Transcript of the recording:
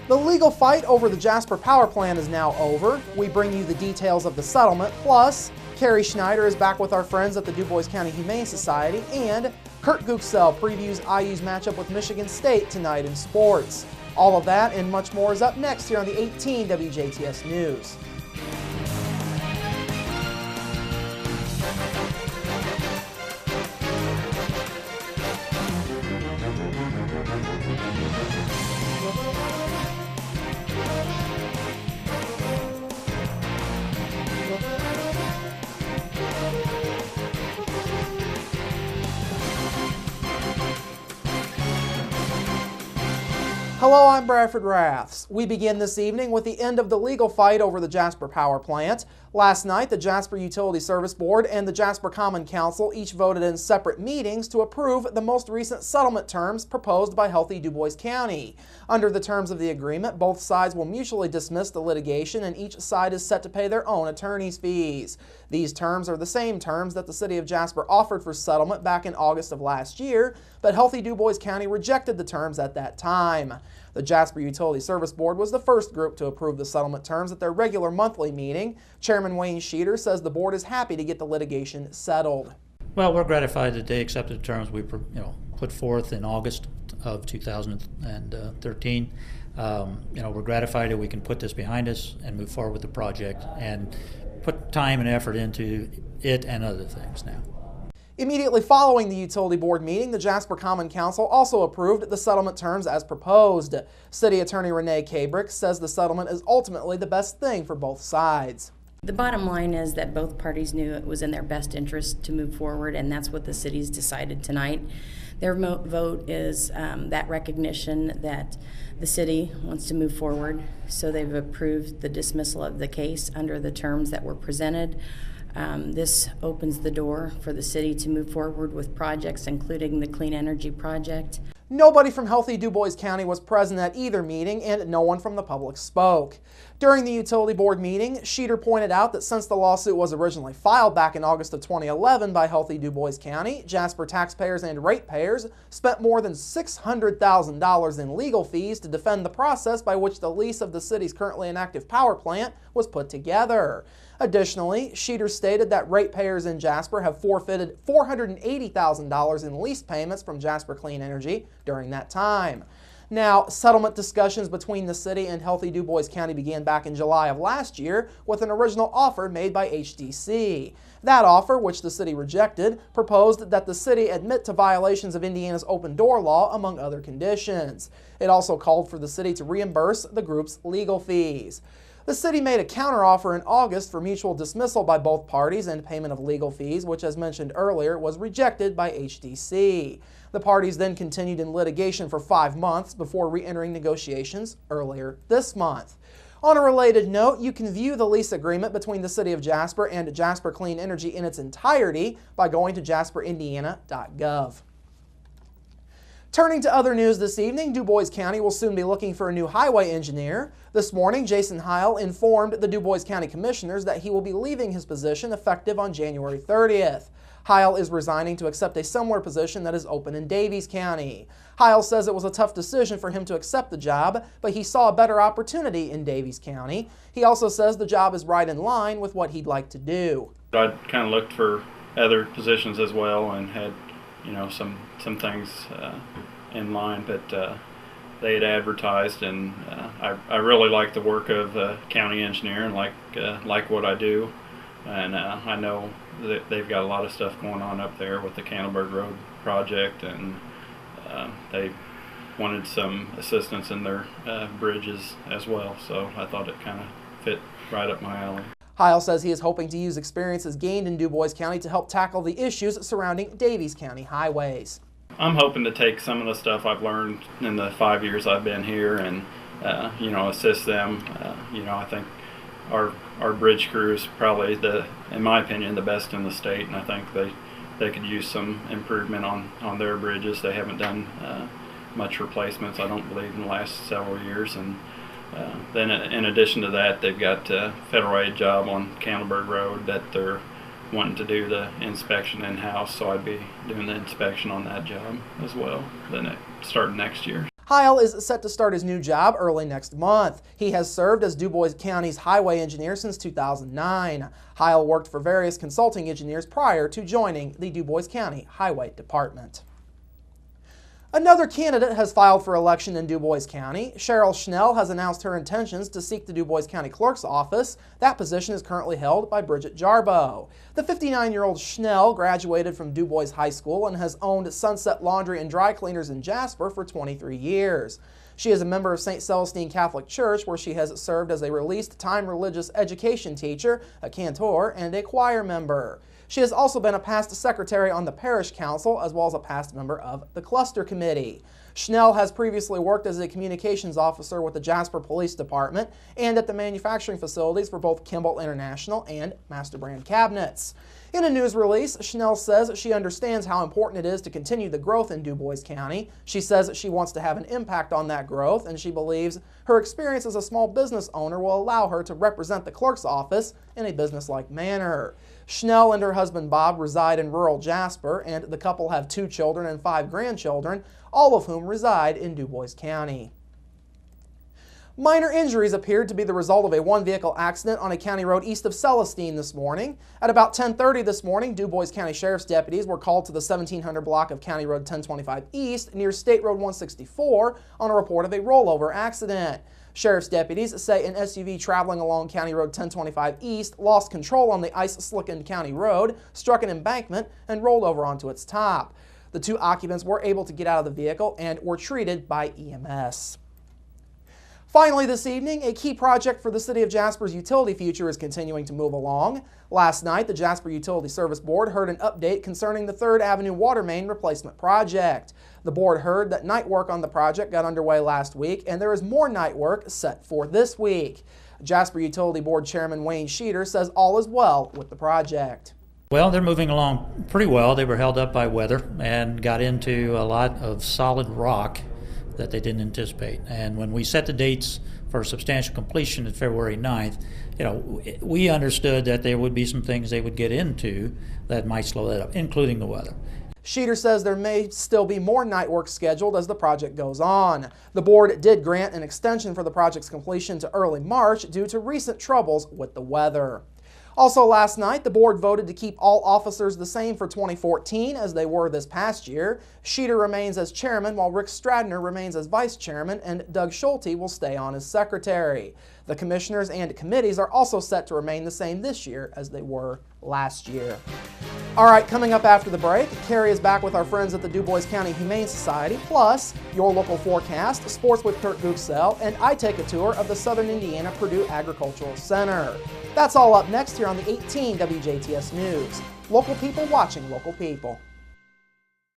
The legal fight over the Jasper power plant is now over. We bring you the details of the settlement, plus Carrie Schneider is back with our friends at the Dubois County Humane Society, and Clerk previews IU's matchup with Michigan State tonight in sports. All of that and much more is up next here on the 18 WJTS News. Hello, I'm Bradford Raths. We begin this evening with the end of the legal fight over the Jasper power plant. Last night, the Jasper Utility Service Board and the Jasper Common Council each voted in separate meetings to approve the most recent settlement terms proposed by Healthy Dubois County. Under the terms of the agreement, both sides will mutually dismiss the litigation and each side is set to pay their own attorney's fees. These terms are the same terms that the City of Jasper offered for settlement back in August of last year, but Healthy Dubois County rejected the terms at that time. The Jasper Utility Service Board was the first group to approve the settlement terms at their regular monthly meeting. Chairman Wayne Sheeter says the board is happy to get the litigation settled. Well, we're gratified that they accepted the terms we put forth in August of 2013. We're gratified that we can put this behind us and move forward with the project and put time and effort into it and other things now. Immediately following the Utility Board meeting, the Jasper Common Council also approved the settlement terms as proposed. City Attorney Renee Cabrick says the settlement is ultimately the best thing for both sides. The bottom line is that both parties knew it was in their best interest to move forward, and that's what the city's decided tonight. Their vote is that recognition that the city wants to move forward, so they've approved the dismissal of the case under the terms that were presented. This opens the door for the city to move forward with projects, including the Clean Energy Project. Nobody from Healthy Dubois County was present at either meeting, and no one from the public spoke. During the Utility Board meeting, Sheeter pointed out that since the lawsuit was originally filed back in August of 2011 by Healthy Dubois County, Jasper taxpayers and ratepayers spent more than $600,000 in legal fees to defend the process by which the lease of the city's currently inactive power plant was put together. Additionally, Sheeter stated that ratepayers in Jasper have forfeited $480,000 in lease payments from Jasper Clean Energy during that time. Now, settlement discussions between the city and Healthy Dubois County began back in July of last year with an original offer made by HDC. That offer, which the city rejected, proposed that the city admit to violations of Indiana's open door law, among other conditions. It also called for the city to reimburse the group's legal fees. The city made a counteroffer in August for mutual dismissal by both parties and payment of legal fees, which, as mentioned earlier, was rejected by HDC. The parties then continued in litigation for 5 months before re-entering negotiations earlier this month. On a related note, you can view the lease agreement between the City of Jasper and Jasper Clean Energy in its entirety by going to jasperindiana.gov. Turning to other news this evening, Dubois County will soon be looking for a new highway engineer. This morning, Jason Heil informed the Dubois County Commissioners that he will be leaving his position effective on January 30th. Heil is resigning to accept a similar position that is open in Daviess County. Heil says it was a tough decision for him to accept the job, but he saw a better opportunity in Daviess County. He also says the job is right in line with what he'd like to do. I kind of looked for other positions as well and had some things in line, but they had advertised, and I really like the work of county engineer and like what I do, and I know that they've got a lot of stuff going on up there with the Cannleberg Road project, and they wanted some assistance in their bridges as well, so I thought it kind of fit right up my alley. Heil says he is hoping to use experiences gained in Dubois County to help tackle the issues surrounding Daviess County highways. I'm hoping to take some of the stuff I've learned in the 5 years I've been here and assist them. I think our bridge crew is probably in my opinion, the best in the state, and I think they could use some improvement on their bridges. They haven't done much replacements, I don't believe, in the last several years, and then in addition to that, they've got a federal aid job on Cannleberg Road that they're wanting to do the inspection in-house, so I'd be doing the inspection on that job as well, then starting next year. Heil is set to start his new job early next month. He has served as Dubois County's highway engineer since 2009. Heil worked for various consulting engineers prior to joining the Dubois County Highway Department. Another candidate has filed for election in Dubois County. Cheryl Schnell has announced her intentions to seek the Dubois County Clerk's office. That position is currently held by Bridget Jarboe. The 59-year-old Schnell graduated from Dubois High School and has owned Sunset Laundry and Dry Cleaners in Jasper for 23 years. She is a member of St. Celestine Catholic Church, where she has served as a released time religious education teacher, a cantor, and a choir member. She has also been a past secretary on the parish council, as well as a past member of the cluster committee. Schnell has previously worked as a communications officer with the Jasper Police Department and at the manufacturing facilities for both Kimball International and Master Brand Cabinets. In a news release, Schnell says she understands how important it is to continue the growth in Dubois County. She says she wants to have an impact on that growth, and she believes her experience as a small business owner will allow her to represent the clerk's office in a businesslike manner. Schnell and her husband Bob reside in rural Jasper, and the couple have 2 children and 5 grandchildren, all of whom reside in Dubois County. Minor injuries appeared to be the result of a one-vehicle accident on a county road east of Celestine this morning. At about 10:30 this morning, Dubois County Sheriff's deputies were called to the 1700 block of County Road 1025 East near State Road 164 on a report of a rollover accident. Sheriff's deputies say an SUV traveling along County Road 1025 East lost control on the ice-slickened county road, struck an embankment, and rolled over onto its top. The 2 occupants were able to get out of the vehicle and were treated by EMS. Finally this evening, a key project for the City of Jasper's utility future is continuing to move along. Last night, the Jasper Utility Service Board heard an update concerning the 3rd Avenue water main replacement project. The board heard that night work on the project got underway last week, and there is more night work set for this week. Jasper Utility Board Chairman Wayne Sheeter says all is well with the project. Well, they're moving along pretty well. They were held up by weather and got into a lot of solid rock that they didn't anticipate. And when we set the dates for substantial completion at February 9th, we understood that there would be some things they would get into that might slow that up, including the weather. Sheeter says there may still be more night work scheduled as the project goes on. The board did grant an extension for the project's completion to early March due to recent troubles with the weather. Also last night, the board voted to keep all officers the same for 2014 as they were this past year. Sheeter remains as chairman, while Rick Stradner remains as vice chairman, and Doug Schulte will stay on as secretary. The commissioners and committees are also set to remain the same this year as they were last year. All right, coming up after the break, Carrie is back with our friends at the Dubois County Humane Society, plus your local forecast, sports with Kurt Gooksell, and I take a tour of the Southern Indiana Purdue Agricultural Center. That's all up next here on the 18 WJTS News. Local people watching local people.